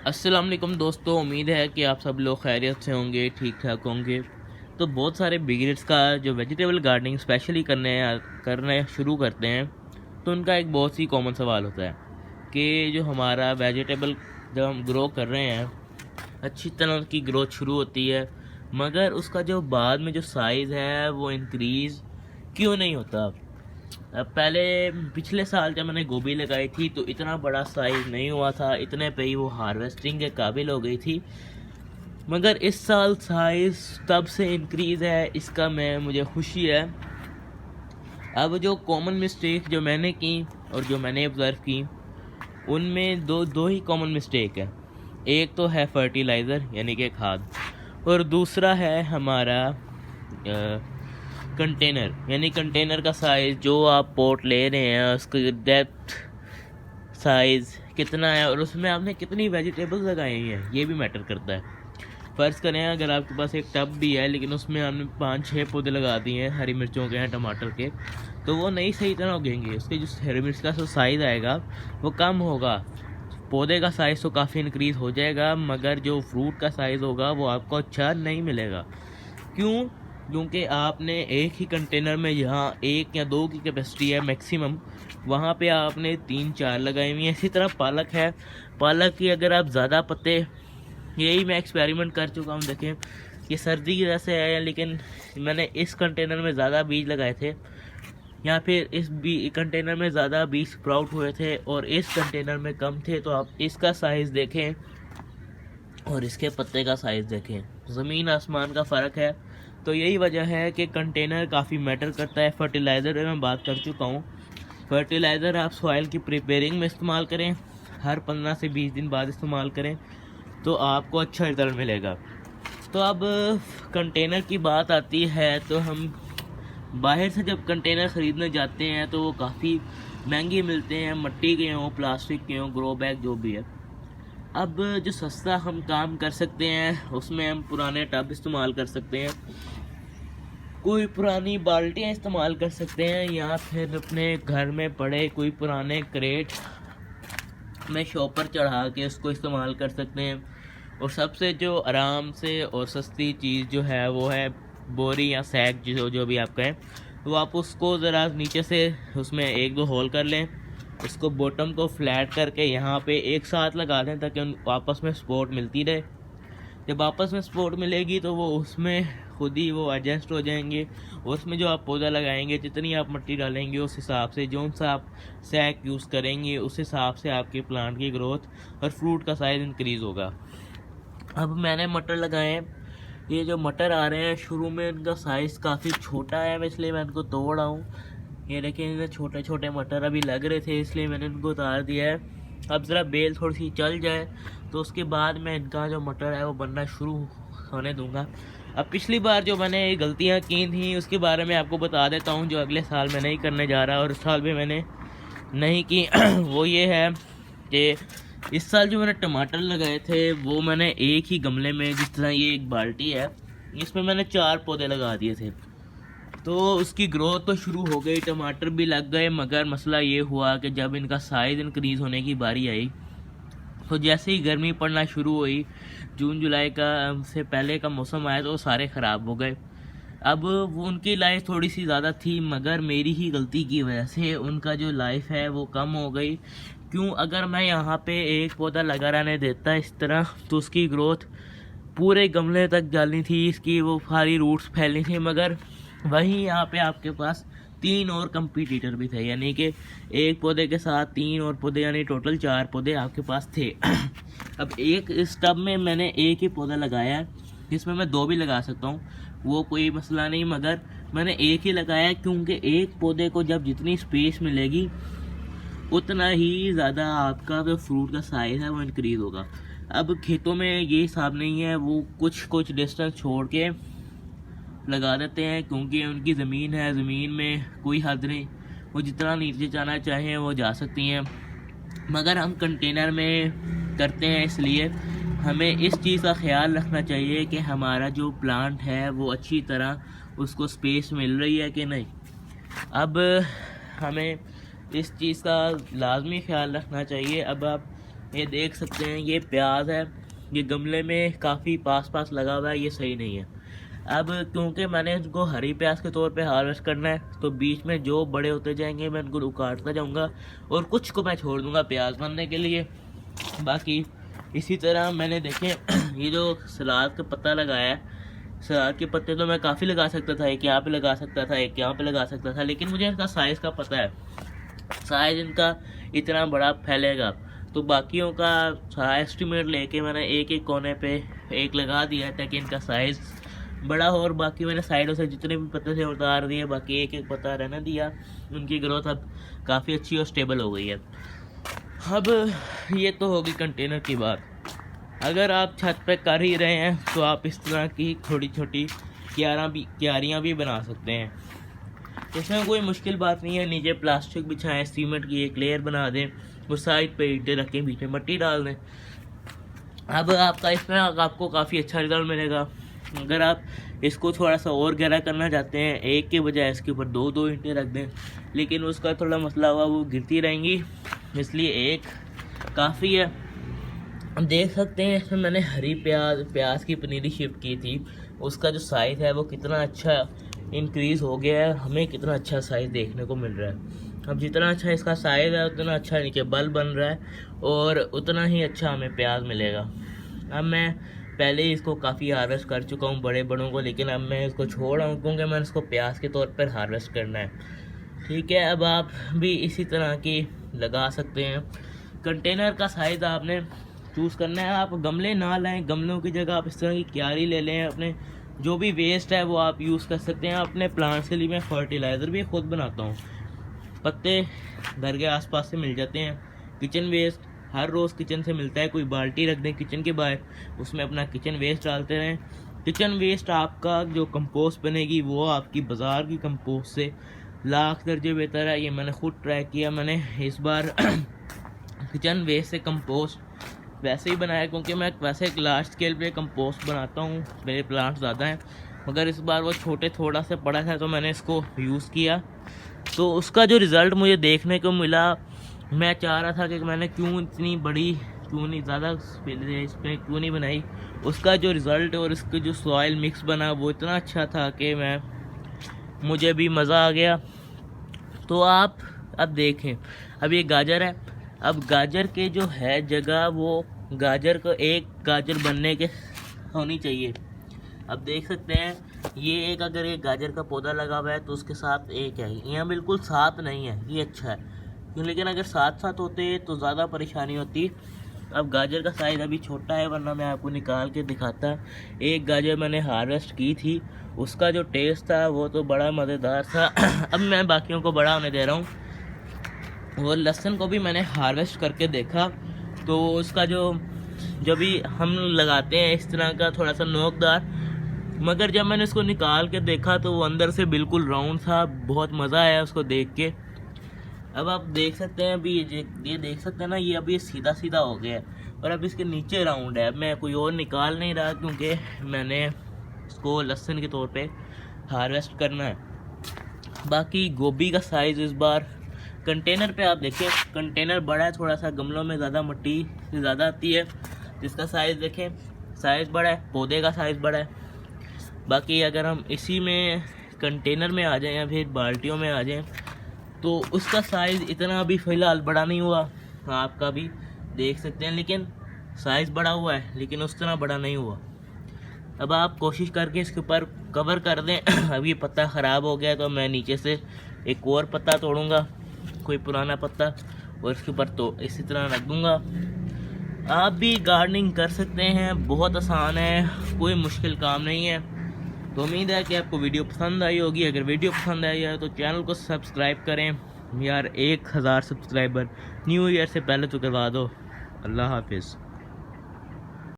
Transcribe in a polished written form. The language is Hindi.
अस्सलाम वालेकुम दोस्तों, उम्मीद है कि आप सब लोग खैरियत से होंगे, ठीक ठाक होंगे। तो बहुत सारे बिगिनर्स का जो वेजिटेबल गार्डनिंग स्पेशली करना शुरू करते हैं, तो उनका एक बहुत ही कॉमन सवाल होता है कि जो हमारा वेजिटेबल जब हम ग्रो कर रहे हैं, अच्छी तरह की ग्रोथ शुरू होती है, मगर उसका जो बाद में जो साइज़ है वो इंक्रीज़ क्यों नहीं होता। पहले पिछले साल जब मैंने गोभी लगाई थी तो इतना बड़ा साइज़ नहीं हुआ था, इतने पे ही वो हार्वेस्टिंग के काबिल हो गई थी। मगर इस साल साइज़ तब से इंक्रीज़ है, इसका मुझे खुशी है। अब जो कॉमन मिस्टेक जो मैंने की और जो मैंने ऑब्ज़र्व की, उनमें दो ही कॉमन मिस्टेक है। एक तो है फर्टिलाइज़र यानी कि खाद, और दूसरा है हमारा कंटेनर यानी कंटेनर का साइज़। जो आप पॉट ले रहे हैं उसकी डेप्थ साइज़ कितना है और उसमें आपने कितनी वेजिटेबल्स लगाई हैं, ये भी मैटर करता है। फ़र्ज़ करें अगर आपके पास एक टब भी है लेकिन उसमें आपने 5-6 पौधे लगा दिए हैं, हरी मिर्चों के हैं, टमाटर के, तो वो नहीं सही तरह उगेंगे। उसके जो हरी मिर्च का जो साइज़ आएगा वो कम होगा। पौधे का साइज़ तो काफ़ी इंक्रीज़ हो जाएगा, मगर जो फ्रूट का साइज़ होगा वो आपको अच्छा नहीं मिलेगा। क्यों? क्योंकि आपने एक ही कंटेनर में, जहाँ 1 या 2 की कैपेसिटी है मैक्सिमम, वहाँ पे आपने 3-4 लगाई हुई हैं। इसी तरह पालक है, पालक की अगर आप ज़्यादा पत्ते, यही मैं एक्सपेरिमेंट कर चुका हूँ। देखें, ये सर्दी की वजह से है, लेकिन मैंने इस कंटेनर में ज़्यादा बीज लगाए थे, या फिर इस कंटेनर में ज़्यादा बीज स्प्राउट हुए थे और इस कंटेनर में कम थे। तो आप इसका साइज़ देखें और इसके पत्ते का साइज़ देखें, ज़मीन आसमान का फ़र्क है। तो यही वजह है कि कंटेनर काफ़ी मैटर करता है। फर्टिलाइज़र में मैं बात कर चुका हूँ। फर्टिलाइज़र आप सॉइल की प्रिपेयरिंग में इस्तेमाल करें, हर 15 से 20 दिन बाद इस्तेमाल करें, तो आपको अच्छा रिज़ल्ट मिलेगा। तो अब कंटेनर की बात आती है, तो हम बाहर से जब कंटेनर ख़रीदने जाते हैं तो वो काफ़ी महंगे मिलते हैं, मिट्टी के हों, प्लास्टिक के हों, ग्रो बैग जो भी है। अब जो सस्ता हम काम कर सकते हैं उसमें हम पुराने टब इस्तेमाल कर सकते हैं, कोई पुरानी बाल्टियाँ इस्तेमाल कर सकते हैं, या फिर अपने घर में पड़े कोई पुराने क्रेट में शॉपर चढ़ा के उसको इस्तेमाल कर सकते हैं। और सबसे जो आराम से और सस्ती चीज़ जो है वो है बोरी या सैक, जो भी आप कहें। तो आप उसको ज़रा नीचे से उसमें 1-2 होल कर लें, उसको बॉटम को फ्लैट करके यहाँ पे एक साथ लगा दें ताकि आपस में सपोर्ट मिलती रहे। जब आपस में सपोर्ट मिलेगी तो वो उसमें खुद ही वो एडजस्ट हो जाएंगे। उसमें जो आप पौधा लगाएंगे, जितनी आप मिट्टी डालेंगे, उस हिसाब से जो सा आप सैक यूज़ करेंगे, उस हिसाब से आपके प्लांट की ग्रोथ और फ्रूट का साइज़ इंक्रीज़ होगा। अब मैंने मटर लगाए हैं। ये जो मटर आ रहे हैं शुरू में इनका साइज़ काफ़ी छोटा है, इसलिए मैं इनको तोड़ रहा हूँ। ये देखिए, इनमें छोटे छोटे मटर अभी लग रहे थे, इसलिए मैंने इनको उतार दिया है। अब ज़रा बेल थोड़ी सी चल जाए तो उसके बाद मैं इनका जो मटर है वो बनना शुरू होने दूंगा। अब पिछली बार जो मैंने गलतियाँ की थी उसके बारे में आपको बता देता हूँ, जो अगले साल मैं नहीं करने जा रहा और इस साल भी मैंने नहीं की। वो ये है कि इस साल जो मैंने टमाटर लगाए थे वो मैंने एक ही गमले में, जिस तरह ये एक बाल्टी है, इसमें मैंने 4 पौधे लगा दिए थे। तो उसकी ग्रोथ तो शुरू हो गई, टमाटर भी लग गए, मगर मसला ये हुआ कि जब इनका साइज़ इंक्रीज़ होने की बारी आई तो जैसे ही गर्मी पड़ना शुरू हुई, जून जुलाई का से पहले का मौसम आया, तो सारे ख़राब हो गए। अब वो उनकी लाइफ थोड़ी सी ज़्यादा थी, मगर मेरी ही गलती की वजह से उनका जो लाइफ है वो कम हो गई। क्यों? अगर मैं यहाँ पे एक पौधा लगा रहने देता इस तरह, तो उसकी ग्रोथ पूरे गमले तक जानी थी, इसकी वो सारी रूट्स फैलनी थी। मगर वहीं यहाँ पे आपके पास 3 और कंपटीटर भी थे, यानी कि एक पौधे के साथ 3 और पौधे, यानी टोटल 4 पौधे आपके पास थे। अब एक इस टब में मैंने एक ही पौधा लगाया है, जिसमें मैं 2 भी लगा सकता हूँ, वो कोई मसला नहीं, मगर मैंने एक ही लगाया क्योंकि एक पौधे को जब जितनी स्पेस मिलेगी उतना ही ज़्यादा आपका जो फ्रूट का साइज़ है वो इंक्रीज़ होगा। अब खेतों में ये हिसाब नहीं है, वो कुछ डिस्टेंस छोड़ के लगा देते हैं क्योंकि उनकी ज़मीन है, ज़मीन में कोई हद नहीं, वो जितना नीचे जाना चाहें वो जा सकती हैं। मगर हम कंटेनर में करते हैं, इसलिए हमें इस चीज़ का ख्याल रखना चाहिए कि हमारा जो प्लांट है वो अच्छी तरह उसको स्पेस मिल रही है कि नहीं। अब हमें इस चीज़ का लाजमी ख्याल रखना चाहिए। अब आप ये देख सकते हैं ये प्याज है, ये गमले में काफ़ी पास पास लगा हुआ है, ये सही नहीं है। अब क्योंकि मैंने इसको हरी प्याज के तौर पे हार्वेस्ट करना है, तो बीच में जो बड़े होते जाएंगे मैं इनको उकाटता जाऊंगा और कुछ को मैं छोड़ दूंगा प्याज बनने के लिए। बाकी इसी तरह मैंने देखे ये जो सलाद का पत्ता लगाया है, सलाद के पत्ते तो मैं काफ़ी लगा सकता था, एक यहाँ पे लगा सकता था, एक यहाँ पे लगा सकता था, लेकिन मुझे इसका साइज़ का पता है, साइज़ इनका इतना बड़ा फैलेगा, तो बाकियों का एस्टिमेट लेके मैंने एक एक कोने पे एक लगा दिया है ताकि इनका साइज़ बड़ा हो। और बाकी मैंने साइडों से जितने भी पत्ते से उतार दिए, बाकी एक एक पत्ता रहने दिया। उनकी ग्रोथ अब काफ़ी अच्छी और स्टेबल हो गई है। अब ये तो होगी कंटेनर की बात। अगर आप छत पे कर ही रहे हैं तो आप इस तरह की छोटी छोटी क्यारियाँ भी बना सकते हैं, इसमें कोई मुश्किल बात नहीं है। नीचे प्लास्टिक बिछाएं, सीमेंट की एक लेयर बना दें, उस साइड पे ईंटें रखें, बीच में मिट्टी डाल दें। अब आपका इसमें आपको काफ़ी अच्छा रिजल्ट मिलेगा। अगर आप इसको थोड़ा सा और गहरा करना चाहते हैं, एक के बजाय इसके ऊपर दो दो ईंटें रख दें, लेकिन उसका थोड़ा मसला हुआ, वो गिरती रहेंगी, इसलिए एक काफ़ी है। देख सकते हैं इसमें मैंने हरी प्याज की पनीरी शिफ्ट की थी, उसका जो साइज़ है वो कितना अच्छा इंक्रीज़ हो गया है, हमें कितना अच्छा साइज़ देखने को मिल रहा है। अब जितना अच्छा इसका साइज़ है उतना अच्छा नीचे बल बन रहा है और उतना ही अच्छा हमें प्याज मिलेगा। अब मैं पहले ही इसको काफ़ी हार्वेस्ट कर चुका हूँ बड़े बड़ों को, लेकिन अब मैं इसको छोड़ रहा हूँ क्योंकि मैंने इसको प्याज के तौर पर हार्वेस्ट करना है। ठीक है, अब आप भी इसी तरह की लगा सकते हैं। कंटेनर का साइज़ आपने चूज़ करना है। आप गमले ना लाएं, गमलों की जगह आप इस तरह की क्यारी ले लें। अपने जो भी वेस्ट है वो आप यूज़ कर सकते हैं। अपने प्लांट्स के लिए मैं फर्टिलाइज़र भी खुद बनाता हूँ, पत्ते घर के आसपास से मिल जाते हैं। किचन वेस्ट हर रोज़ किचन से मिलता है, कोई बाल्टी रख दें किचन के बाहर, उसमें अपना किचन वेस्ट डालते रहें। किचन वेस्ट आपका जो कंपोस्ट बनेगी वो आपकी बाज़ार की कंपोस्ट से लाख दर्जे बेहतर है। ये मैंने खुद ट्राई किया। मैंने इस बार किचन वेस्ट से कंपोस्ट वैसे ही बनाया, क्योंकि मैं वैसे एक लार्ज स्केल पे कंपोस्ट बनाता हूँ, मेरे प्लांट ज़्यादा हैं, मगर इस बार वो छोटे थोड़ा सा पड़ा था तो मैंने इसको यूज़ किया, तो उसका जो रिज़ल्ट मुझे देखने को मिला, मैं चाह रहा था कि मैंने क्यों इतनी बड़ी, क्यों नहीं ज़्यादा इस पर क्यों नहीं बनाई। उसका जो रिज़ल्ट और इसका जो सॉइल मिक्स बना वो इतना अच्छा था कि मुझे भी मज़ा आ गया। तो आप अब देखें, अब ये गाजर है, अब गाजर के जो है जगह वो गाजर को एक गाजर बनने के होनी चाहिए। अब देख सकते हैं ये एक, अगर एक गाजर का पौधा लगा हुआ है तो उसके साथ एक है, यहाँ बिल्कुल साथ नहीं है, ये अच्छा है क्यों, लेकिन अगर साथ साथ होते तो ज़्यादा परेशानी होती। अब गाजर का साइज़ अभी छोटा है, वरना मैं आपको निकाल के दिखाता। एक गाजर मैंने हार्वेस्ट की थी, उसका जो टेस्ट था वो तो बड़ा मज़ेदार था। अब मैं बाकियों को बड़ा होने दे रहा हूँ। और लहसुन को भी मैंने हार्वेस्ट करके देखा, तो उसका जो भी हम लगाते हैं इस तरह का थोड़ा सा नोकदार, मगर जब मैंने इसको निकाल के देखा तो वो अंदर से बिल्कुल राउंड था। बहुत मज़ा आया उसको देख के। अब आप देख सकते हैं अभी ये देख सकते हैं ना, ये अभी सीधा सीधा हो गया है और अब इसके नीचे राउंड है। अब मैं कोई और निकाल नहीं रहा क्योंकि मैंने इसको लहसुन के तौर पे हार्वेस्ट करना है। बाकी गोभी का साइज़ इस बार कंटेनर पे आप देखिए, कंटेनर बड़ा है थोड़ा सा, गमलों में ज़्यादा मिट्टी ज़्यादा आती है, जिसका साइज़ देखें, साइज़ बड़ा है, पौधे का साइज़ बड़ा है। बाकी अगर हम इसी में कंटेनर में आ जाएं या फिर बाल्टियों में आ जाएं तो उसका साइज़ इतना भी फ़िलहाल बड़ा नहीं हुआ, आपका भी देख सकते हैं, लेकिन साइज़ बड़ा हुआ है लेकिन उस तरह बड़ा नहीं हुआ। अब आप कोशिश करके इसके ऊपर कवर कर दें। अभी पत्ता ख़राब हो गया तो मैं नीचे से एक और पत्ता तोड़ूंगा, कोई पुराना पत्ता, और इसके ऊपर तो इसी तरह रख दूंगा। आप भी गार्डनिंग कर सकते हैं, बहुत आसान है, कोई मुश्किल काम नहीं है। तो उम्मीद है कि आपको वीडियो पसंद आई होगी। अगर वीडियो पसंद आई है तो चैनल को सब्सक्राइब करें यार, 1000 सब्सक्राइबर न्यू ईयर से पहले तो करवा दो। अल्लाह हाफिज़।